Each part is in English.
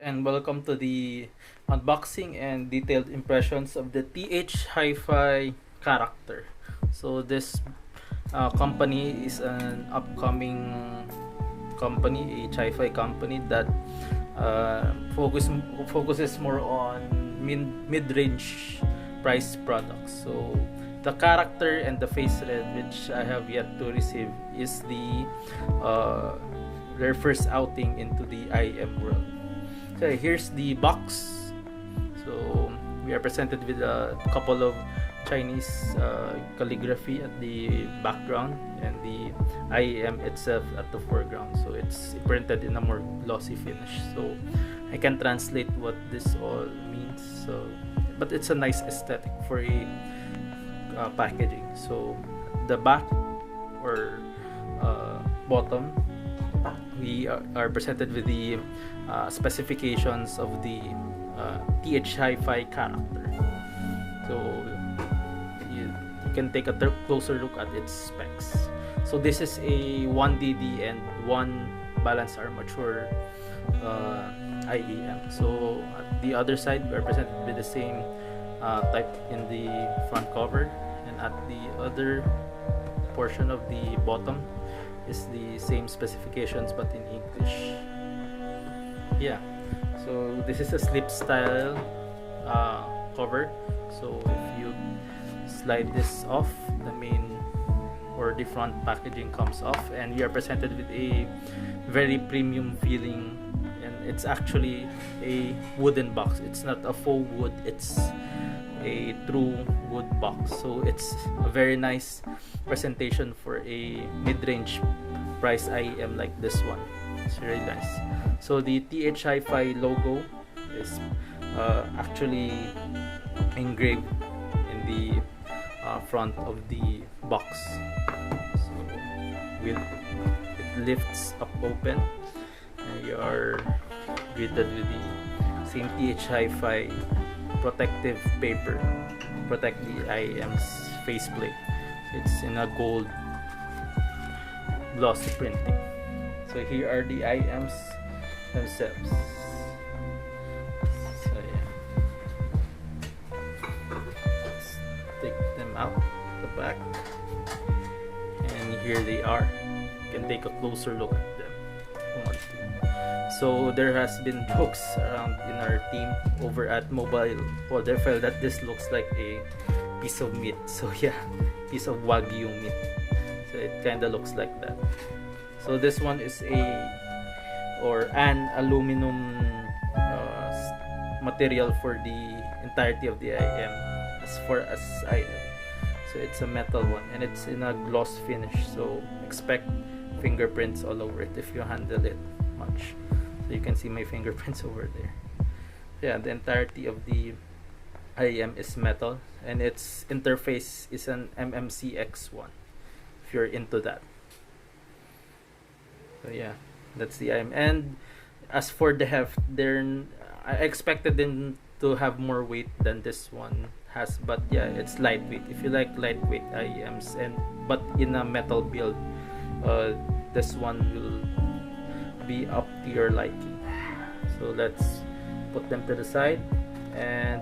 and welcome to the unboxing and detailed impressions of the THHifi character. So this company is an upcoming company, a hi-fi company that focuses more on mid-range price products. So the character and the face red, which I have yet to receive, is their first outing into the IM world. So here's the box. So we are presented with a couple of Chinese calligraphy at the background and the IM itself at the foreground. So it's printed in a more glossy finish. So I can translate what this all means. So, but it's a nice aesthetic for a packaging. So the back or bottom, we are presented with the specifications of the THHifi character. So you can take a closer look at its specs. So this is a 1DD and 1 balanced armature IEM. So at the other side, we are presented with the same type in the front cover, and at the other portion of the bottom is the same specifications but in English. Yeah, so this is a slip style cover. So if you slide this off, the main or the front packaging comes off, and we are presented with a very premium feeling, and it's actually a wooden box. It's not a faux wood, it's a true wood box. So it's a very nice presentation for a mid-range price IEM like this one. It's really nice. So the THHifi logo is actually engraved in the front of the box. So it lifts up open, and you are greeted with the same THHifi protective paper protect the IEM's faceplate. It's in a gold glossy printing. So here are the IEMs themselves. So yeah, let's take them out the back, and here they are. You can take a closer look at them if you want to. So there has been jokes around in our team over at Mobile Waterfall that this looks like a piece of meat. So yeah, piece of Wagyu meat. So it kind of looks like that. So this one is an aluminum material for the entirety of the IM, as far as I know. So it's a metal one, and it's in a gloss finish. So expect fingerprints all over it if you handle it much. So you can see my fingerprints over there. Yeah, the entirety of the IM is metal, and its interface is an MMCX1 if you're into that. So yeah, that's the IM. And as for the heft, I expected them to have more weight than this one has, but yeah, it's lightweight. If you like lightweight IEMs but in a metal build, this one will be up to your liking. So let's put them to the side, and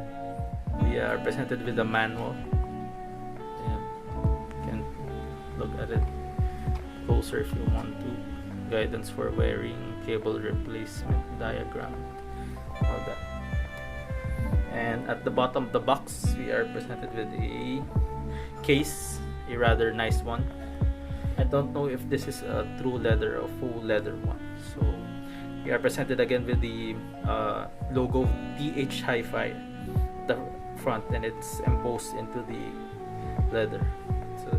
we are presented with a manual. Yeah, you can look at it closer if you want to. Guidance for wearing, cable replacement diagram, all that. And at the bottom of the box, we are presented with a case, a rather nice one. I don't know if this is a true leather or full leather one. So we are presented again with the logo THHifi at the front, and it's embossed into the leather. So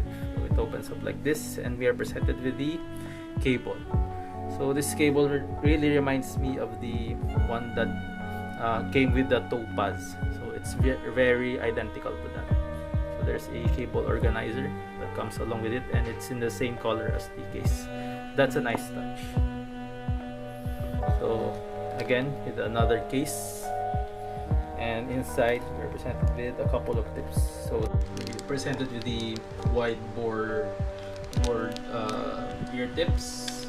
it opens up like this, and we are presented with the cable. So this cable really reminds me of the one that came with the topaz. So it's very identical to that. So there's a cable organizer that comes along with it, and it's in the same color as the case. That's a nice touch. So again, with another case, and inside we're presented with a couple of tips. So we're presented with the wide bore ear tips,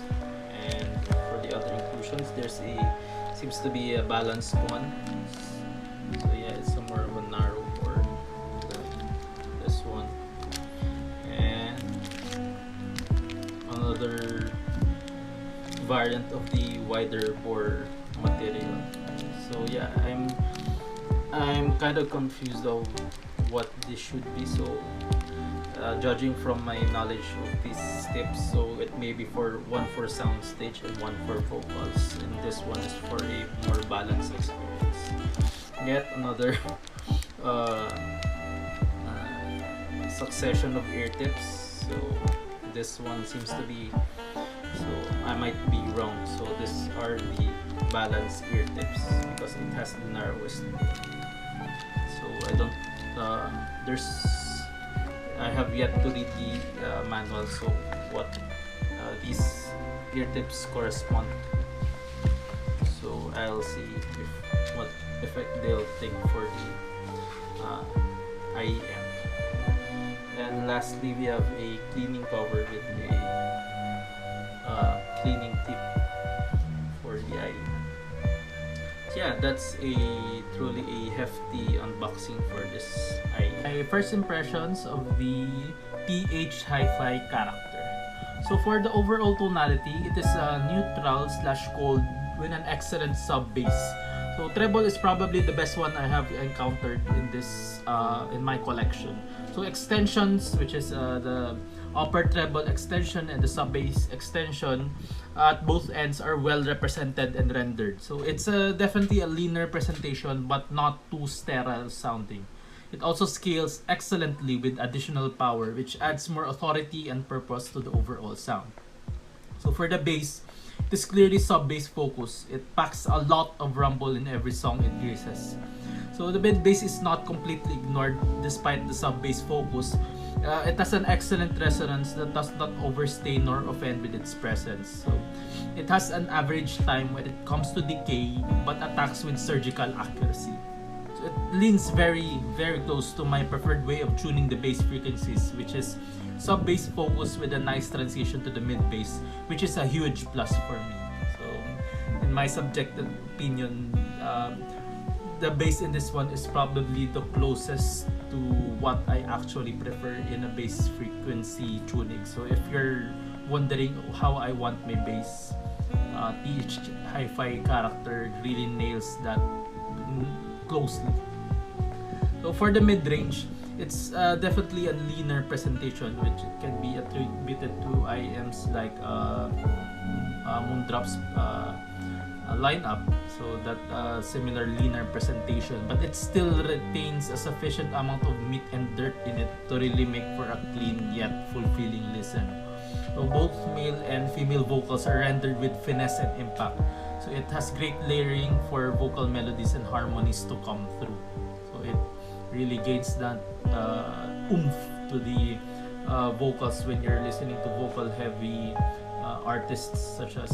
and for the other inclusions, there's a Seems to be a balanced one. So yeah, it's somewhere of a narrow for this one. And another variant of the wider bore material. So yeah, I'm kind of confused of what this should be. So judging from my knowledge of these tips, so it may be one for sound stage and one for vocals, and this one is for a more balanced experience. Yet another succession of ear tips. So this one seems to be, so I might be wrong, so these are the balanced ear tips because it has the narrowest. So I don't I have yet to read the manual, so what these ear tips correspond to. So I'll see what effect they'll take for the IEM. And lastly, we have a cleaning cover with a cleaning tip for the IEM. So yeah, that's truly a hefty unboxing for this IEM. My first impressions of the THHifi character. So for the overall tonality, it is neutral/cold with an excellent sub bass. So treble is probably the best one I have encountered in this in my collection. So extensions, which is the upper treble extension and the sub bass extension at both ends, are well represented and rendered. So it's definitely a leaner presentation but not too sterile sounding. It also scales excellently with additional power, which adds more authority and purpose to the overall sound. So for the bass, it is clearly sub-bass focus. It packs a lot of rumble in every song it uses. So the mid-bass is not completely ignored despite the sub-bass focus. It has an excellent resonance that does not overstay nor offend with its presence. So it has an average time when it comes to decay but attacks with surgical accuracy. So it leans very, very close to my preferred way of tuning the bass frequencies, which is sub-bass focus with a nice transition to the mid-bass, which is a huge plus for me. So in my subjective opinion, the bass in this one is probably the closest to what I actually prefer in a bass frequency tuning. So if you're wondering how I want my bass, THHifi character really nails that closely. So for the mid-range, it's definitely a leaner presentation, which can be attributed to IEMs like Moondrop's lineup. So that similar leaner presentation, but it still retains a sufficient amount of meat and dirt in it to really make for a clean yet fulfilling listen. So both male and female vocals are rendered with finesse and impact. So it has great layering for vocal melodies and harmonies to come through. So it really gains that oomph to the vocals when you're listening to vocal heavy artists such as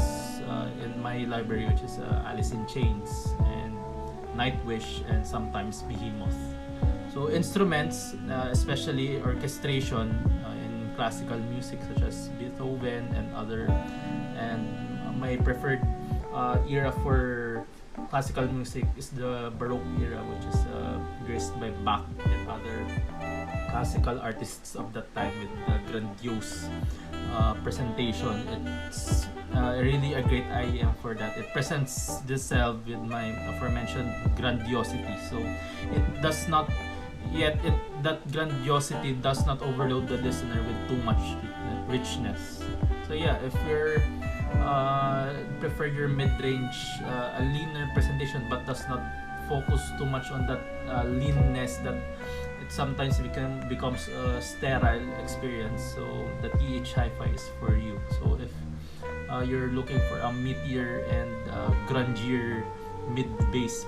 in my library, which is Alice in Chains and Nightwish and sometimes Behemoth. So instruments, especially orchestration in classical music such as Beethoven and other, and my preferred era for classical music is the Baroque era, which is graced by Bach and other classical artists of that time with grandiose presentation. It's really a great IEM for that. It presents itself with my aforementioned grandiosity. So it does not, yet that grandiosity does not overload the listener with too much richness. So yeah, if you're prefer your mid-range, a leaner presentation but does not focus too much on that leanness that it sometimes becomes a sterile experience, so the THHifi is for you. So if you're looking for a meatier and grungier mid-bass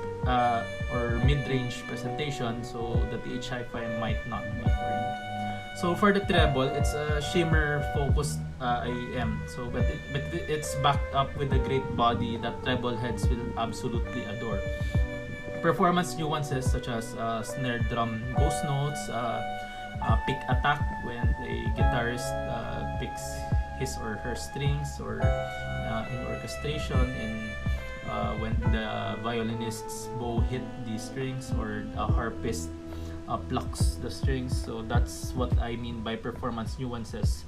or mid-range presentation, so the THHifi might not be for you. So for the treble, it's a shimmer focused IEM. So but it's backed up with a great body that treble heads will absolutely adore. Performance nuances such as snare drum ghost notes, pick attack when a guitarist picks his or her strings, or in orchestration, in when the violinist's bow hit the strings or a harpist plucks the strings. So that's what I mean by performance nuances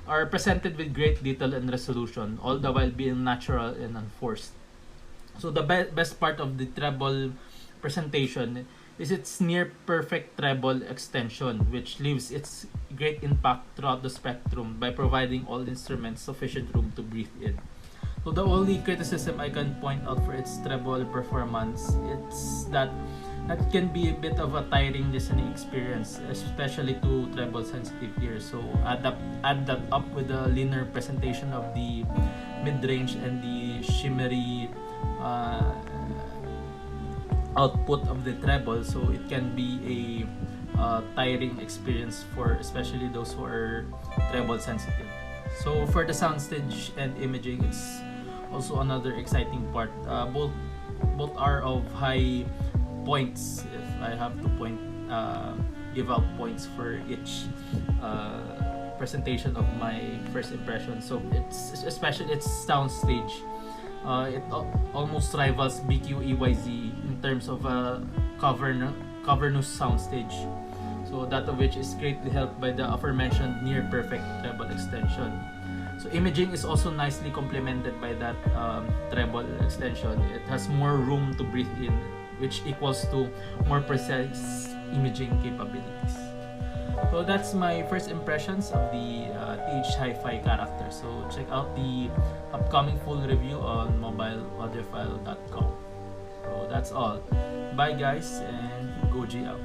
are presented with great detail and resolution, all the while being natural and unforced. So the best part of the treble presentation is its near perfect treble extension, which leaves its great impact throughout the spectrum by providing all instruments sufficient room to breathe in. So the only criticism I can point out for its treble performance, it's that it can be a bit of a tiring listening experience, especially to treble sensitive ears. So add that up with the linear presentation of the mid-range and the shimmery output of the treble, so it can be a tiring experience for especially those who are treble sensitive. So for the soundstage and imaging, it's also another exciting part. Both are of high points. If I have to give out points for each presentation of my first impression. So it's especially its soundstage. It almost rivals BQ-EYZ in terms of a cavernous soundstage. So that of which is greatly helped by the aforementioned near perfect treble extension. So imaging is also nicely complemented by that treble extension. It has more room to breathe in, which equals to more precise imaging capabilities. So that's my first impressions of the THHifi character. So check out the upcoming full review on mobileaudiophile.com. So that's all. Bye guys, and Goji out.